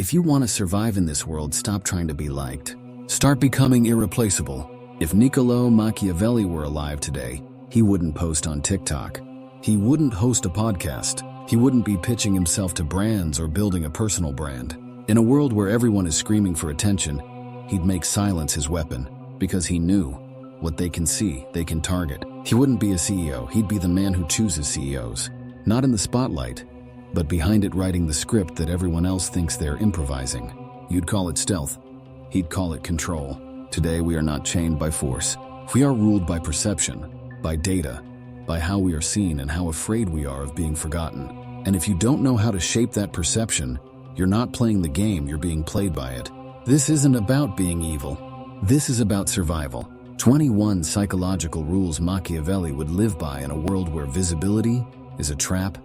If you want to survive in this world, stop trying to be liked. Start becoming irreplaceable. If Niccolò Machiavelli were alive today, he wouldn't post on TikTok. He wouldn't host a podcast. He wouldn't be pitching himself to brands or building a personal brand. In a world where everyone is screaming for attention, he'd make silence his weapon, because he knew what they can see, they can target. He wouldn't be a CEO, he'd be the man who chooses CEOs. Not in the spotlight, but behind it, writing the script that everyone else thinks they're improvising. You'd call it stealth. He'd call it control. Today we are not chained by force. We are ruled by perception, by data, by how we are seen and how afraid we are of being forgotten. And if you don't know how to shape that perception, you're not playing the game, you're being played by it. This isn't about being evil. This is about survival. 21 psychological rules Machiavelli would live by in a world where visibility is a trap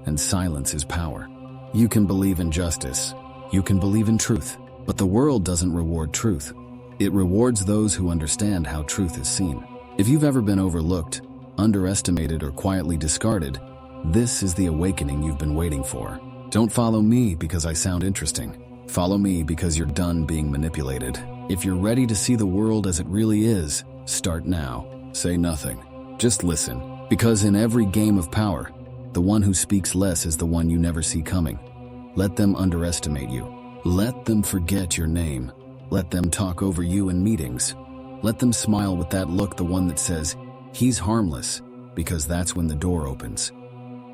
and silence is power. You can believe in justice. You can believe in truth. But the world doesn't reward truth. It rewards those who understand how truth is seen. If you've ever been overlooked, underestimated, or quietly discarded, this is the awakening you've been waiting for. Don't follow me because I sound interesting. Follow me because you're done being manipulated. If you're ready to see the world as it really is, start now. Say nothing. Just listen. Because in every game of power, the one who speaks less is the one you never see coming. Let them underestimate you. Let them forget your name. Let them talk over you in meetings. Let them smile with that look, the one that says, he's harmless, because that's when the door opens.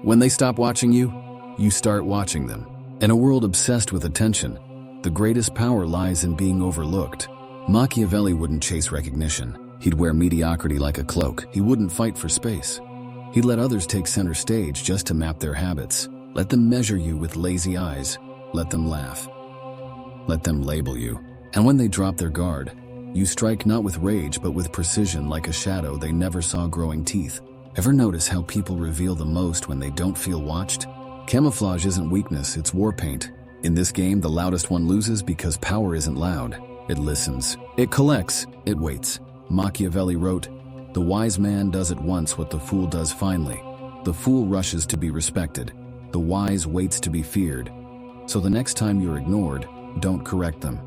When they stop watching you, you start watching them. In a world obsessed with attention, the greatest power lies in being overlooked. Machiavelli wouldn't chase recognition. He'd wear mediocrity like a cloak. He wouldn't fight for space. He'd let others take center stage just to map their habits. Let them measure you with lazy eyes. Let them laugh. Let them label you. And when they drop their guard, you strike not with rage but with precision, like a shadow they never saw growing teeth. Ever notice how people reveal the most when they don't feel watched? Camouflage isn't weakness, it's war paint. In this game, the loudest one loses because power isn't loud. It listens. It collects. It waits. Machiavelli wrote, "The wise man does at once what the fool does finally. The fool rushes to be respected. The wise waits to be feared." So the next time you're ignored, don't correct them.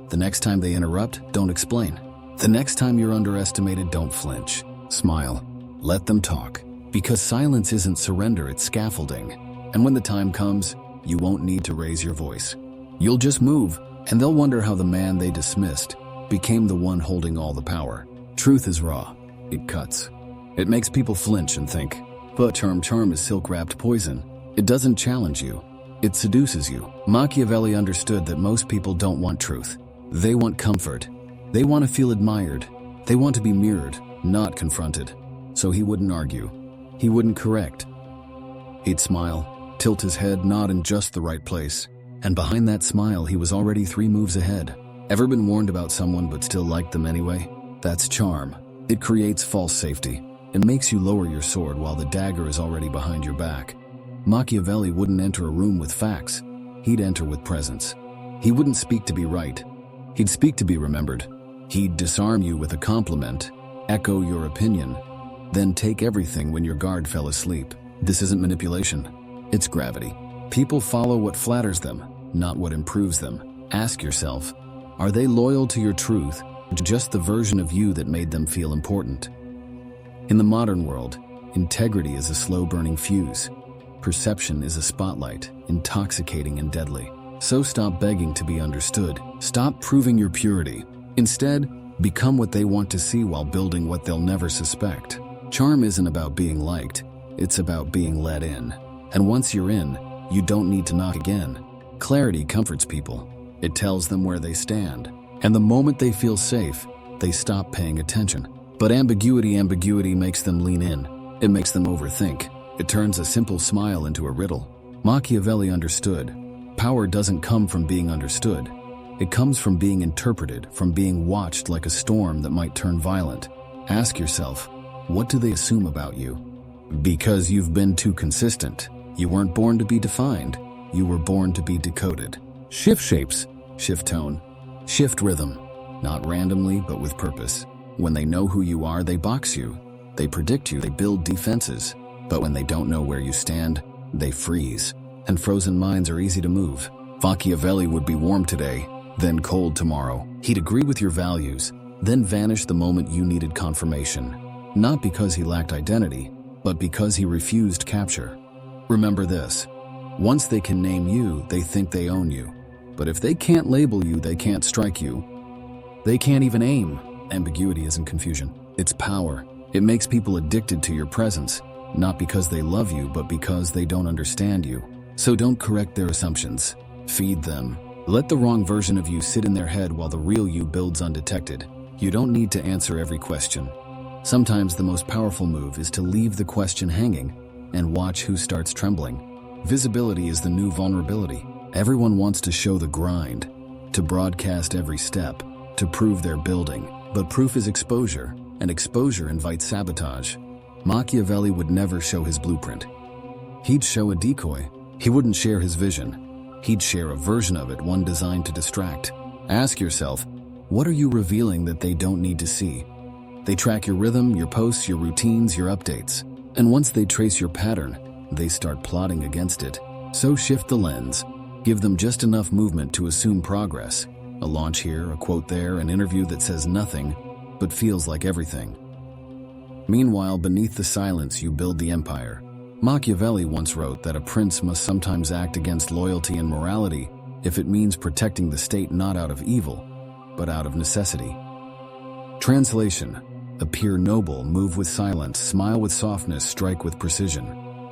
The next time they interrupt, don't explain. The next time you're underestimated, don't flinch. Smile. Let them talk. Because silence isn't surrender, it's scaffolding. And when the time comes, you won't need to raise your voice. You'll just move, and they'll wonder how the man they dismissed became the one holding all the power. Truth is raw. It cuts. It makes people flinch and think. But charm is silk-wrapped poison. It doesn't challenge you. It seduces you. Machiavelli understood that most people don't want truth. They want comfort. They want to feel admired. They want to be mirrored, not confronted. So he wouldn't argue. He wouldn't correct. He'd smile, tilt his head, nod in just the right place. And behind that smile, he was already 3 moves ahead. Ever been warned about someone but still liked them anyway? That's charm. It creates false safety. It makes you lower your sword while the dagger is already behind your back. Machiavelli wouldn't enter a room with facts. He'd enter with presence. He wouldn't speak to be right. He'd speak to be remembered. He'd disarm you with a compliment, echo your opinion, then take everything when your guard fell asleep. This isn't manipulation. It's gravity. People follow what flatters them, not what improves them. Ask yourself, are they loyal to your truth, or just the version of you that made them feel important? In the modern world, integrity is a slow-burning fuse. Perception is a spotlight, intoxicating and deadly. So stop begging to be understood. Stop proving your purity. Instead, become what they want to see while building what they'll never suspect. Charm isn't about being liked. It's about being let in. And once you're in, you don't need to knock again. Clarity comforts people. It tells them where they stand. And the moment they feel safe, they stop paying attention. But ambiguity makes them lean in. It makes them overthink. It turns a simple smile into a riddle. Machiavelli understood. Power doesn't come from being understood. It comes from being interpreted, from being watched like a storm that might turn violent. Ask yourself, what do they assume about you? Because you've been too consistent. You weren't born to be defined. You were born to be decoded. Shift shapes, shift tone, shift rhythm. Not randomly, but with purpose. When they know who you are, they box you. They predict you, they build defenses. But when they don't know where you stand, they freeze. And frozen minds are easy to move. Machiavelli would be warm today, then cold tomorrow. He'd agree with your values, then vanish the moment you needed confirmation. Not because he lacked identity, but because he refused capture. Remember this: once they can name you, they think they own you. But if they can't label you, they can't strike you. They can't even aim. Ambiguity isn't confusion. It's power. It makes people addicted to your presence, not because they love you, but because they don't understand you. So don't correct their assumptions. Feed them. Let the wrong version of you sit in their head while the real you builds undetected. You don't need to answer every question. Sometimes the most powerful move is to leave the question hanging and watch who starts trembling. Visibility is the new vulnerability. Everyone wants to show the grind, to broadcast every step, to prove they're building. But proof is exposure, and exposure invites sabotage. Machiavelli would never show his blueprint. He'd show a decoy. He wouldn't share his vision. He'd share a version of it, one designed to distract. Ask yourself, what are you revealing that they don't need to see? They track your rhythm, your posts, your routines, your updates. And once they trace your pattern, they start plotting against it. So shift the lens. Give them just enough movement to assume progress. A launch here, a quote there, an interview that says nothing, but feels like everything. Meanwhile, beneath the silence, you build the empire. Machiavelli once wrote that a prince must sometimes act against loyalty and morality if it means protecting the state not out of evil, but out of necessity. Translation: appear noble, move with silence, smile with softness, strike with precision.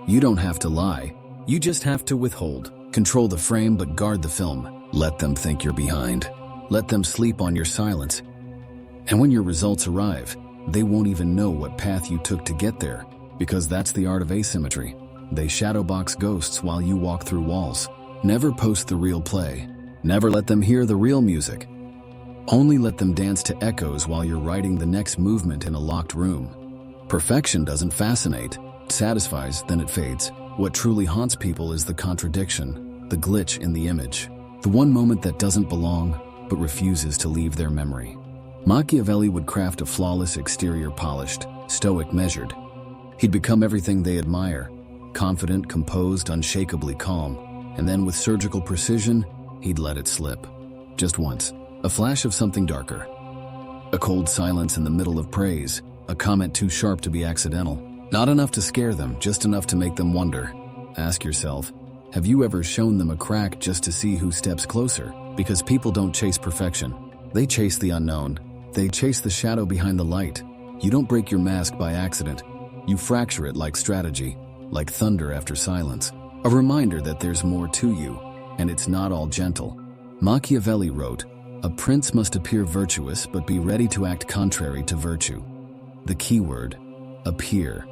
You don't have to lie. You just have to withhold. Control the frame but guard the film. Let them think you're behind. Let them sleep on your silence. And when your results arrive, they won't even know what path you took to get there, because that's the art of asymmetry. They shadowbox ghosts while you walk through walls. Never post the real play. Never let them hear the real music. Only let them dance to echoes while you're writing the next movement in a locked room. Perfection doesn't fascinate. It satisfies, then it fades. What truly haunts people is the contradiction, the glitch in the image. The one moment that doesn't belong, but refuses to leave their memory. Machiavelli would craft a flawless exterior, polished, stoic, measured. He'd become everything they admire, confident, composed, unshakably calm, and then with surgical precision, he'd let it slip. Just once, a flash of something darker. A cold silence in the middle of praise, a comment too sharp to be accidental. Not enough to scare them, just enough to make them wonder. Ask yourself, have you ever shown them a crack just to see who steps closer? Because people don't chase perfection. They chase the unknown. They chase the shadow behind the light. You don't break your mask by accident. You fracture it like strategy, like thunder after silence. A reminder that there's more to you, and it's not all gentle. Machiavelli wrote, "A prince must appear virtuous but be ready to act contrary to virtue." The key word, appear.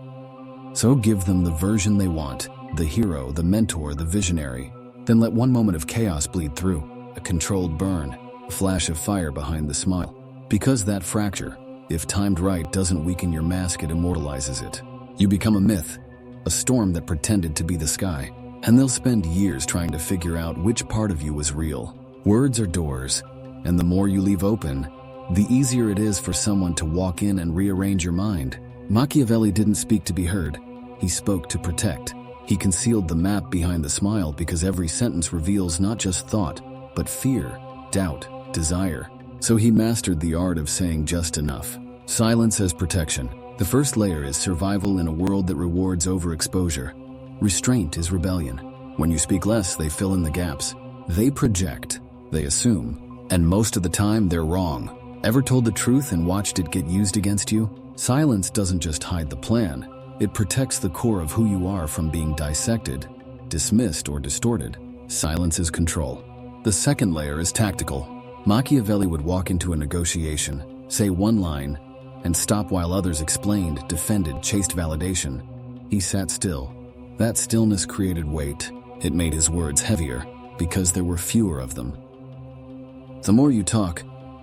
So give them the version they want, the hero, the mentor, the visionary. Then let one moment of chaos bleed through, a controlled burn, a flash of fire behind the smile. Because that fracture, if timed right, doesn't weaken your mask, it immortalizes it. You become a myth, a storm that pretended to be the sky. And they'll spend years trying to figure out which part of you was real. Words are doors, and the more you leave open, the easier it is for someone to walk in and rearrange your mind. Machiavelli didn't speak to be heard. He spoke to protect. He concealed the map behind the smile because every sentence reveals not just thought, but fear, doubt, desire. So he mastered the art of saying just enough. Silence as protection. The first layer is survival in a world that rewards overexposure. Restraint is rebellion. When you speak less, they fill in the gaps. They project, they assume, and most of the time they're wrong. Ever told the truth and watched it get used against you? Silence doesn't just hide the plan. It protects the core of who you are from being dissected, dismissed, or distorted. Silence is control. The second layer is tactical. Machiavelli would walk into a negotiation, say one line, and stop while others explained, defended, chased validation. He sat still. That stillness created weight. It made his words heavier because there were fewer of them. The more you talk,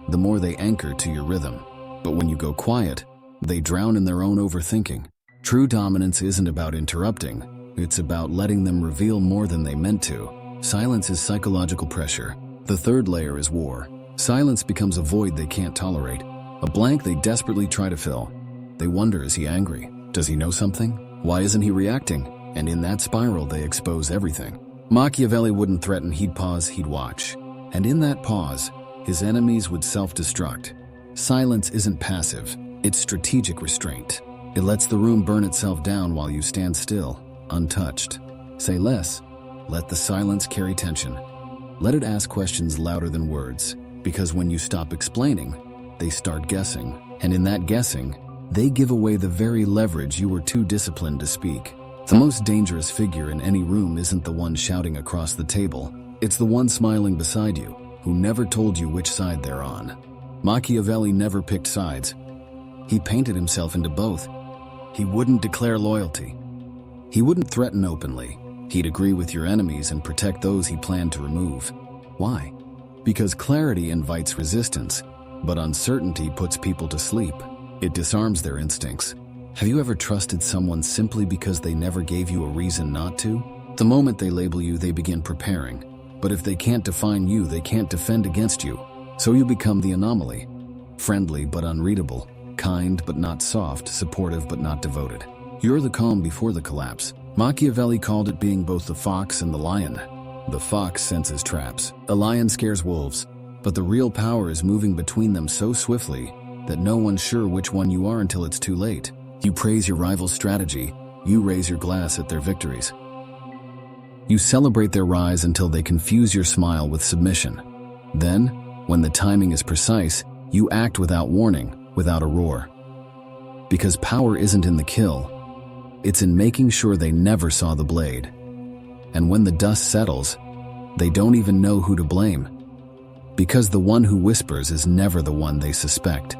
the more they anchor to your rhythm. But when you go quiet, they drown in their own overthinking. True dominance isn't about interrupting. It's about letting them reveal more than they meant to. Silence is psychological pressure. The third layer is war. Silence becomes a void they can't tolerate, a blank they desperately try to fill. They wonder, is he angry? Does he know something? Why isn't he reacting? And in that spiral, they expose everything. Machiavelli wouldn't threaten, he'd pause, he'd watch. And in that pause, his enemies would self-destruct. Silence isn't passive, it's strategic restraint. It lets the room burn itself down while you stand still, untouched. Say less. Let the silence carry tension. Let it ask questions louder than words, because when you stop explaining, they start guessing. And in that guessing, they give away the very leverage you were too disciplined to speak. The most dangerous figure in any room isn't the one shouting across the table. It's the one smiling beside you, who never told you which side they're on. Machiavelli never picked sides. He painted himself into both. He wouldn't declare loyalty. He wouldn't threaten openly. He'd agree with your enemies and protect those he planned to remove. Why? Because clarity invites resistance, but uncertainty puts people to sleep. It disarms their instincts. Have you ever trusted someone simply because they never gave you a reason not to? The moment they label you, they begin preparing. But if they can't define you, they can't defend against you. So you become the anomaly. Friendly but unreadable. Kind but not soft. Supportive but not devoted. You're the calm before the collapse. Machiavelli called it being both the fox and the lion. The fox senses traps. A lion scares wolves. But the real power is moving between them so swiftly that no one's sure which one you are until it's too late. You praise your rival's strategy. You raise your glass at their victories. You celebrate their rise until they confuse your smile with submission. Then, when the timing is precise, you act without warning, without a roar. Because power isn't in the kill, it's in making sure they never saw the blade. And when the dust settles, they don't even know who to blame. Because the one who whispers is never the one they suspect.